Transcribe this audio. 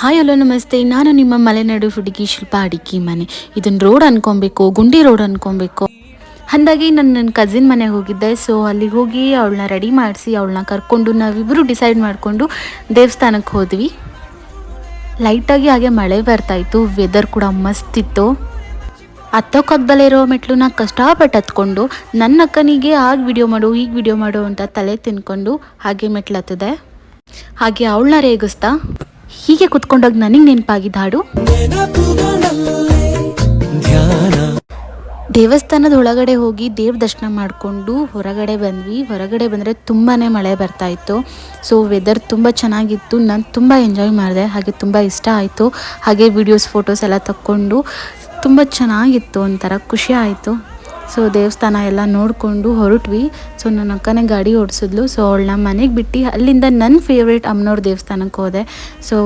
Hi hello ನಮಸ್ತೆ. ನಾನು ನಿಮ್ಮ ಮಲೆನಾಡು ಹುಡುಗಿ ಶಿಲ್ಪ ಅಡಿಕೆ ಮನೆ. ಇದನ್ನು ರೋಡ್ ಅನ್ಕೊಬೇಕು, ಗುಂಡಿ ರೋಡ್ ಅನ್ಕೊಬೇಕು. ಹಾಗಾಗಿ ನಾನು ನನ್ನ ಕಸಿನ್ ಮನೆಗೆ ಹೋಗಿದ್ದೆ. ಸೊ ಅಲ್ಲಿಗೆ ಹೋಗಿ ಅವಳನ್ನ ರೆಡಿ ಮಾಡಿಸಿ ಅವಳನ್ನ ಕರ್ಕೊಂಡು ನಾವಿಬ್ಬರು ಡಿಸೈಡ್ ಮಾಡಿಕೊಂಡು ದೇವಸ್ಥಾನಕ್ಕೆ ಹೋದ್ವಿ. ಲೈಟಾಗಿ ಹಾಗೆ ಮಳೆ ಬರ್ತಾಯಿತ್ತು, ವೆದರ್ ಕೂಡ ಮಸ್ತಿತ್ತು. ಹತ್ತೋಕ್ಕಾಗ್ದಲೇ ಇರೋ ಮೆಟ್ಲನ್ನ ಕಷ್ಟಪಟ್ಟು ಹತ್ಕೊಂಡು ನನ್ನ ಅಕ್ಕನಿಗೆ ಆಗ ವಿಡಿಯೋ ಮಾಡು ಈಗ ವಿಡಿಯೋ ಮಾಡು ಅಂತ ತಲೆ ತಿನ್ಕೊಂಡು ಹಾಗೆ ಮೆಟ್ಲು ಹತ್ತಿದೆ. ಹಾಗೆ ಅವಳನ್ನ ರೇಗಿಸ್ತಾ ಹೀಗೆ ಕುತ್ಕೊಂಡೋಗಿ ನನಗೆ ನೆನಪಾಗಿದ್ದ ಹಾಡು. ದೇವಸ್ಥಾನದ ಒಳಗಡೆ ಹೋಗಿ ದೇವ್ರ ದರ್ಶನ ಮಾಡಿಕೊಂಡು ಹೊರಗಡೆ ಬಂದ್ವಿ. ಹೊರಗಡೆ ಬಂದರೆ ತುಂಬಾ ಮಳೆ ಬರ್ತಾ ಇತ್ತು. ಸೊ ವೆದರ್ ತುಂಬ ಚೆನ್ನಾಗಿತ್ತು. ನಾನು ತುಂಬ ಎಂಜಾಯ್ ಮಾಡಿದೆ, ಹಾಗೆ ತುಂಬ ಇಷ್ಟ ಆಯಿತು. ಹಾಗೆ ವಿಡಿಯೋಸ್ ಫೋಟೋಸ್ ಎಲ್ಲ ತಕ್ಕೊಂಡು ತುಂಬ ಚೆನ್ನಾಗಿತ್ತು, ಒಂಥರ ಖುಷಿ ಆಯಿತು. ಸೊ ದೇವಸ್ಥಾನ ಎಲ್ಲ ನೋಡಿಕೊಂಡು ಹೊರಟ್ವಿ. ಸೊ ನನ್ನ ಅಕ್ಕನೇ ಗಾಡಿ ಓಡಿಸಿದ್ಲು. ಸೊ ಅವಳನ್ನ ಮನೆಗೆ ಬಿಟ್ಟು ಅಲ್ಲಿಂದ ನನ್ನ ಫೇವ್ರೇಟ್ ಅಮ್ಮನವ್ರ ದೇವಸ್ಥಾನಕ್ಕೆ ಹೋದೆ. ಸೊ